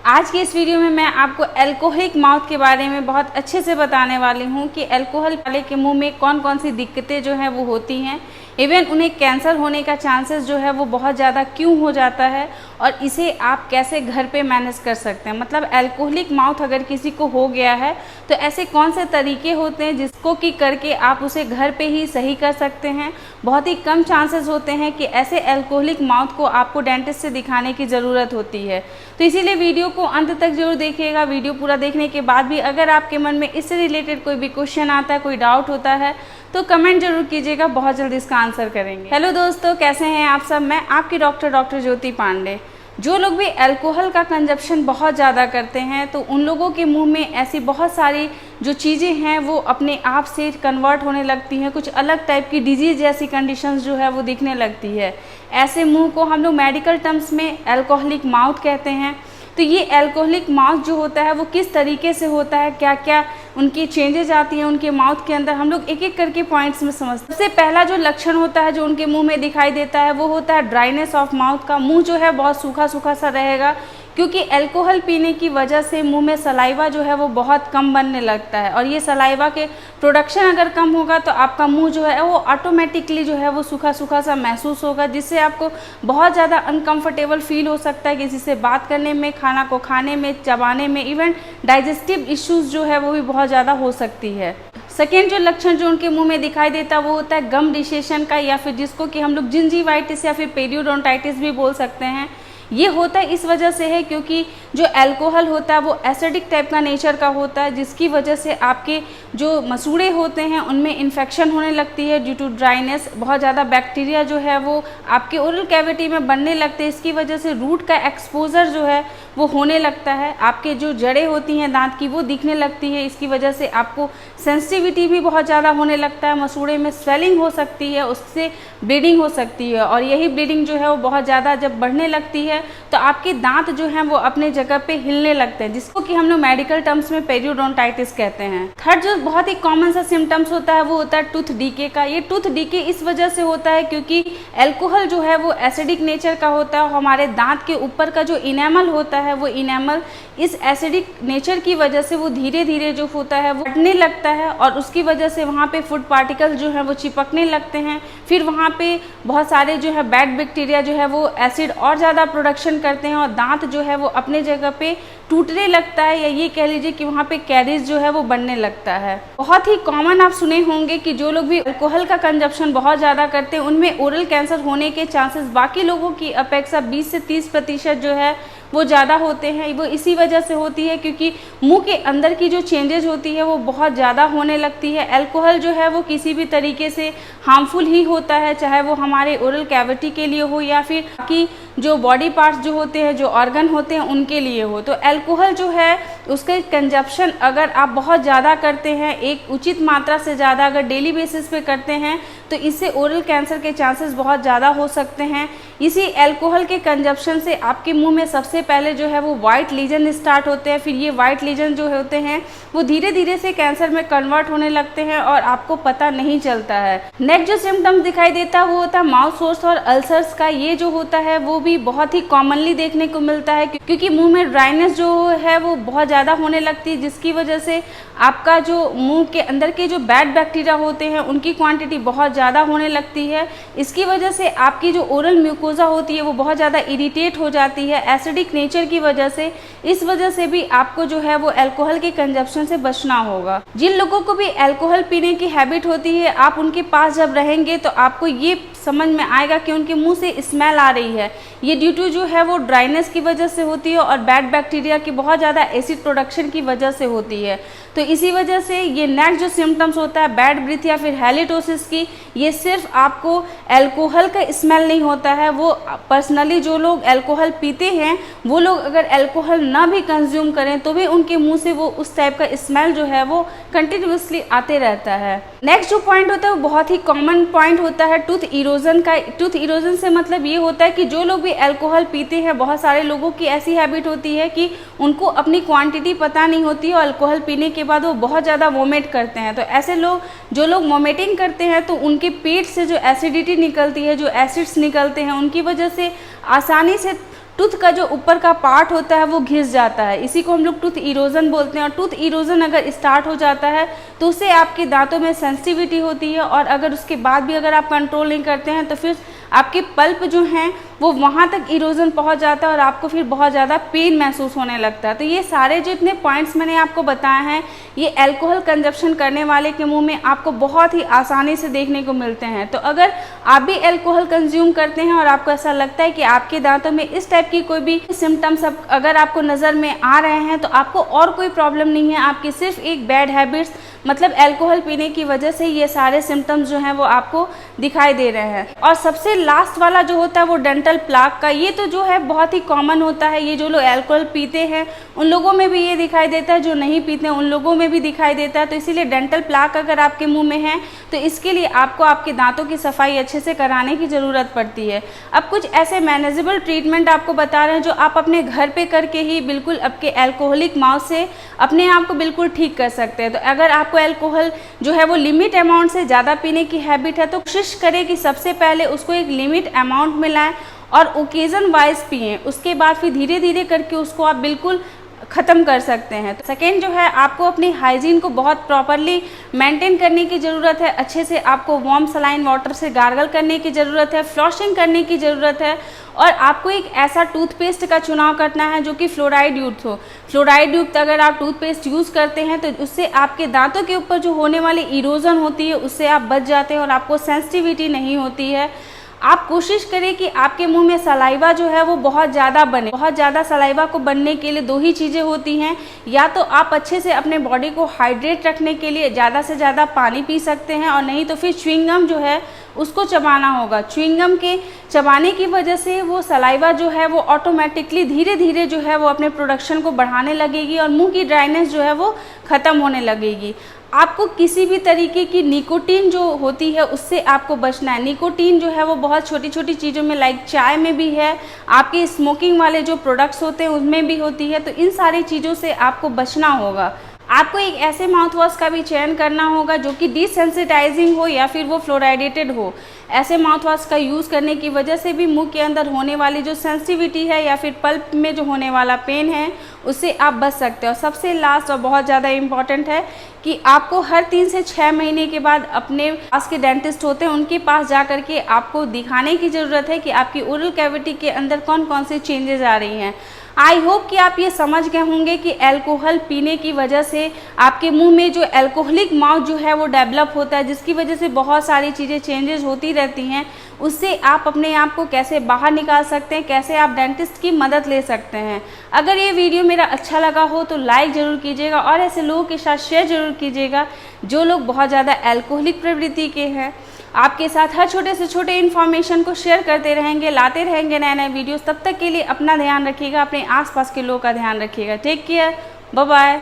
आज की इस वीडियो में मैं आपको अल्कोहलिक माउथ के बारे में बहुत अच्छे से बताने वाली हूँ कि अल्कोहल वाले के मुंह में कौन कौन सी दिक्कतें जो हैं वो होती हैं, इवन उन्हें कैंसर होने का चांसेस जो है वो बहुत ज़्यादा क्यों हो जाता है और इसे आप कैसे घर पे मैनेज कर सकते हैं। मतलब अल्कोहलिक माउथ अगर किसी को हो गया है तो ऐसे कौन से तरीके होते हैं जिसको कि करके आप उसे घर पे ही सही कर सकते हैं। बहुत ही कम चांसेस होते हैं कि ऐसे अल्कोहलिक माउथ को आपको डेंटिस्ट से दिखाने की ज़रूरत होती है। तो इसीलिए वीडियो को अंत तक जरूर देखिएगा। वीडियो पूरा देखने के बाद भी अगर आपके मन में इससे रिलेटेड कोई भी क्वेश्चन आता है, कोई डाउट होता है तो कमेंट जरूर कीजिएगा, बहुत जल्दी इसका आंसर करेंगे। हेलो दोस्तों, कैसे हैं आप सब। मैं आपकी डॉक्टर ज्योति पांडे। जो लोग भी अल्कोहल का कंजप्शन बहुत ज़्यादा करते हैं तो उन लोगों के मुंह में ऐसी बहुत सारी जो चीज़ें हैं वो अपने आप से कन्वर्ट होने लगती हैं, कुछ अलग टाइप की डिजीज़ जैसी कंडीशंस जो है वो दिखने लगती है। ऐसे मुंह को हम लोग मेडिकल टर्म्स में अल्कोहलिक माउथ कहते हैं। तो ये अल्कोहलिक माउथ जो होता है वो किस तरीके से होता है, क्या क्या उनकी चेंजेज आती हैं उनके माउथ के अंदर, हम लोग एक एक करके पॉइंट्स में समझते हैं। सबसे पहला जो लक्षण होता है जो उनके मुंह में दिखाई देता है वो होता है ड्राइनेस ऑफ माउथ का। मुंह जो है बहुत सूखा सूखा सा रहेगा, क्योंकि अल्कोहल पीने की वजह से मुंह में सलाइवा जो है वो बहुत कम बनने लगता है और ये सलाइवा के प्रोडक्शन अगर कम होगा तो आपका मुंह जो है वो ऑटोमेटिकली जो है वो सूखा सूखा सा महसूस होगा, जिससे आपको बहुत ज़्यादा अनकंफर्टेबल फील हो सकता है किसी से बात करने में, खाना को खाने में, चबाने में, इवन डाइजेस्टिव इश्यूज़ जो है वो भी बहुत ज़्यादा हो सकती है। सेकेंड जो लक्षण जो उनके मुंह में दिखाई देता है वो होता है गम डिसेशन का, या फिर जिसको कि हम लोग जिंजीवाइटिस या फिर पेरियोडोंटाइटिस भी बोल सकते हैं। ये होता है इस वजह से है क्योंकि जो अल्कोहल होता है वो एसिडिक टाइप का नेचर का होता है, जिसकी वजह से आपके जो मसूड़े होते हैं उनमें इन्फेक्शन होने लगती है ड्यू टू ड्राइनेस। बहुत ज़्यादा बैक्टीरिया जो है वो आपके ओरल कैविटी में बनने लगते हैं, इसकी वजह से रूट का एक्सपोजर जो है वो होने लगता है। आपके जो जड़ें होती हैं दांत की वो दिखने लगती है, इसकी वजह से आपको सेंसिटिविटी भी बहुत ज़्यादा होने लगता है। मसूड़े में स्वेलिंग हो सकती है, उससे ब्लीडिंग हो सकती है और यही ब्लीडिंग जो है वो बहुत ज़्यादा जब बढ़ने लगती है तो आपके दांत जो हैं वो अपने जगह पे हिलने लगते हैं, जिसको कि हम लोग मेडिकल टर्म्स में पेरियोडोंटाइटिस कहते हैं। थर्ड जो बहुत ही कॉमन सा सिम्टम्स होता है वो होता है टूथ डीके का। ये टूथ डीके इस वजह से होता है क्योंकि अल्कोहल जो है वो एसिडिक नेचर का होता है। हमारे दांत के ऊपर का जो इनेमल होता है वो इनेमल इस एसिडिक नेचर की वजह से वो धीरे धीरे जो होता है वो फटने लगता है और उसकी वजह से वहाँ पे फूड पार्टिकल जो है वो चिपकने लगते हैं। फिर वहाँ पे बहुत सारे जो है बैड बैक्टीरिया जो है वो एसिड और ज़्यादा प्रोडक्शन करते हैं और दांत जो है वो अपने जगह पे टूटने लगता है, या ये कह लीजिए कि वहाँ पे कैरीज जो है वो बनने लगता है। बहुत ही कॉमन आप सुने होंगे कि जो लोग भी अल्कोहल का कंजप्शन बहुत ज़्यादा करते हैं उनमें ओरल कैंसर होने के चांसेस बाकी लोगों की अपेक्षा 20 से 30% जो है वो ज़्यादा होते हैं। वो इसी वजह से होती है क्योंकि मुंह के अंदर की जो चेंजेस होती है वो बहुत ज़्यादा होने लगती है। अल्कोहल जो है वो किसी भी तरीके से हार्मफुल ही होता है, चाहे वो हमारे ओरल कैविटी के लिए हो या फिर बाकी जो बॉडी पार्ट्स जो होते हैं, जो ऑर्गन होते हैं उनके लिए हो। तो अल्कोहल जो है उसके कंजप्शन अगर आप बहुत ज़्यादा करते हैं, एक उचित मात्रा से ज़्यादा अगर डेली बेसिस पे करते हैं तो इससे ओरल कैंसर के चांसेस बहुत ज़्यादा हो सकते हैं। इसी अल्कोहल के कंजप्शन से आपके मुंह में सबसे पहले जो है वो वाइट लीजन स्टार्ट होते हैं, फिर ये वाइट लीजन जो होते हैं वो धीरे धीरे से कैंसर में कन्वर्ट होने लगते हैं और आपको पता नहीं चलता है। नेक्स्ट जो सिम्टम्स दिखाई देता है वो होता है माउथ सोर्स और अल्सर्स का। ये जो होता है वो भी बहुत ही कॉमनली देखने को मिलता है क्योंकि मुंह में ड्राइनेस जो है वो बहुत ज़्यादा होने लगती है, जिसकी वजह से आपका जो मुंह के अंदर के जो बैड बैक्टीरिया होते हैं उनकी क्वांटिटी बहुत ज़्यादा होने लगती है। इसकी वजह से आपकी जो ओरल म्यूकोजा होती है वो बहुत ज़्यादा इरिटेट हो जाती है एसिडिक नेचर की वजह से। इस वजह से भी आपको जो है वो अल्कोहल के कंजप्शन से बचना होगा। जिन लोगों को भी अल्कोहल पीने की हैबिट होती है, आप उनके पास जब रहेंगे तो आपको ये समझ में आएगा कि उनके मुंह से स्मेल आ रही है। ये ड्यू टू जो है वो ड्राइनेस की वजह से होती है और बैड बैक्टीरिया की बहुत ज़्यादा एसिड प्रोडक्शन की वजह से होती है। तो इसी वजह से ये नेक्स्ट जो सिम्टम्स होता है बैड ब्रीथ या फिर हैलिटोसिस की, ये सिर्फ आपको अल्कोहल का स्मेल नहीं होता है। वो पर्सनली जो लोग अल्कोहल पीते हैं वो लोग अगर अल्कोहल ना भी कंज्यूम करें तो भी उनके मुंह से वो उस टाइप का स्मेल जो है वो कंटिन्यूसली आते रहता है। नेक्स्ट जो पॉइंट होता है वो बहुत ही कॉमन पॉइंट होता है टूथ इरोजन का। टूथ इरोजन से मतलब ये होता है कि जो लोग भी अल्कोहल पीते हैं, बहुत सारे लोगों की ऐसी हैबिट होती है कि उनको अपनी क्वांटिटी पता नहीं होती और अल्कोहल पीने के बाद वो बहुत ज़्यादा वोमिट करते हैं। तो ऐसे लोग जो लोग वोमिटिंग करते हैं तो उनके पेट से जो एसिडिटी निकलती है, जो एसिड्स निकलते हैं, उनकी वजह से आसानी से टूथ का जो ऊपर का पार्ट होता है वो घिस जाता है। इसी को हम लोग टूथ इरोजन बोलते हैं। और टूथ इरोजन अगर स्टार्ट हो जाता है तो उससे आपके दांतों में सेंसिटिविटी होती है, और अगर उसके बाद भी अगर आप कंट्रोल नहीं करते हैं तो फिर आपके पल्प जो हैं वो वहाँ तक इरोजन पहुँच जाता है और आपको फिर बहुत ज़्यादा पेन महसूस होने लगता है। तो ये सारे जो इतने पॉइंट्स मैंने आपको बताए हैं, ये अल्कोहल कंजप्शन करने वाले के मुंह में आपको बहुत ही आसानी से देखने को मिलते हैं। तो अगर आप भी अल्कोहल कंज्यूम करते हैं और आपको ऐसा लगता है कि आपके दांतों में इस टाइप की कोई भी सिम्टम्स अगर आपको नज़र में आ रहे हैं, तो आपको और कोई प्रॉब्लम नहीं है, आपकी सिर्फ एक बैड हैबिट्स मतलब अल्कोहल पीने की वजह से ये सारे सिम्टम्स जो हैं वो आपको दिखाई दे रहे हैं। और सबसे लास्ट वाला जो होता है वो डेंटल प्लाक का, ये तो जो है बहुत ही कॉमन होता है। ये जो लोग अल्कोहल पीते हैं उन लोगों में भी ये दिखाई देता है, जो नहीं पीते हैं उन लोगों में भी दिखाई देता है। तो इसीलिए डेंटल प्लाक अगर आपके मुंह में है तो इसके लिए आपको आपके दांतों की सफाई अच्छे से कराने की ज़रूरत पड़ती है। अब कुछ ऐसे मैनेजेबल ट्रीटमेंट आपको बता रहे हैं जो आप अपने घर पे करके ही बिल्कुल आपके अल्कोहलिक माउथ से अपने आप को बिल्कुल ठीक कर सकते हैं। तो अगर आपको अल्कोहल जो है वो लिमिट अमाउंट से ज़्यादा पीने की हैबिट है तो कोशिश करें कि सबसे पहले उसको एक लिमिट अमाउंट में लाएं और ओकेज़न वाइज पिएं। उसके बाद फिर धीरे धीरे करके उसको आप बिल्कुल ख़त्म कर सकते हैं। तो सेकेंड जो है, आपको अपनी हाइजीन को बहुत प्रॉपरली मेंटेन करने की ज़रूरत है। अच्छे से आपको वार्म सलाइन वाटर से गार्गल करने की ज़रूरत है, फ्लॉशिंग करने की ज़रूरत है, और आपको एक ऐसा टूथपेस्ट का चुनाव करना है जो कि फ्लोराइड युक्त हो। फ्लोराइड युक्त अगर आप टूथपेस्ट यूज़ करते हैं तो उससे आपके दांतों के ऊपर जो होने वाली इरोजन होती है उससे आप बच जाते हैं और आपको सेंसिटिविटी नहीं होती है। आप कोशिश करें कि आपके मुंह में सलाइवा जो है वो बहुत ज़्यादा बने। बहुत ज़्यादा सलाइवा को बनने के लिए दो ही चीज़ें होती हैं, या तो आप अच्छे से अपने बॉडी को हाइड्रेट रखने के लिए ज़्यादा से ज़्यादा पानी पी सकते हैं, और नहीं तो फिर च्युइंगम जो है उसको चबाना होगा। च्युइंगम के चबाने की वजह से वो सलाइवा जो है वो ऑटोमेटिकली धीरे धीरे जो है वो अपने प्रोडक्शन को बढ़ाने लगेगी और मुंह की ड्राइनेस जो है वो ख़त्म होने लगेगी। आपको किसी भी तरीके की निकोटीन जो होती है उससे आपको बचना है। निकोटीन जो है वो बहुत छोटी छोटी चीज़ों में, लाइक चाय में भी है, आपके स्मोकिंग वाले जो प्रोडक्ट्स होते हैं उसमें भी होती है। तो इन सारी चीज़ों से आपको बचना होगा। आपको एक ऐसे माउथ वॉश का भी चयन करना होगा जो कि डिसेंसिटाइजिंग हो या फिर वो फ्लोराइडेटेड हो। ऐसे माउथ वॉश का यूज़ करने की वजह से भी मुंह के अंदर होने वाली जो सेंसिटिविटी है या फिर पल्प में जो होने वाला पेन है उससे आप बच सकते हो। और सबसे लास्ट और बहुत ज़्यादा इम्पॉर्टेंट है कि आपको हर 3 से 6 महीने के बाद अपने पास के डेंटिस्ट होते हैं उनके पास जा कर के आपको दिखाने की ज़रूरत है कि आपकी ओरल कैविटी के अंदर कौन कौन सी चेंजेस आ रही हैं। आई होप कि आप ये समझ गए होंगे कि अल्कोहल पीने की वजह से आपके मुंह में जो अल्कोहलिक माउथ जो है वो डेवलप होता है, जिसकी वजह से बहुत सारी चीज़ें चेंजेस होती रहती हैं। उससे आप अपने आप को कैसे बाहर निकाल सकते हैं, कैसे आप डेंटिस्ट की मदद ले सकते हैं। अगर ये वीडियो मेरा अच्छा लगा हो तो लाइक ज़रूर कीजिएगा और ऐसे लोगों के साथ शेयर ज़रूर कीजिएगा जो लोग बहुत ज़्यादा अल्कोहलिक प्रवृत्ति के हैं। आपके साथ हर छोटे से छोटे इन्फॉर्मेशन को शेयर करते रहेंगे, लाते रहेंगे नए नए वीडियोस। तब तक के लिए अपना ध्यान रखिएगा, अपने आसपास के लोगों का ध्यान रखिएगा। Take care, bye bye.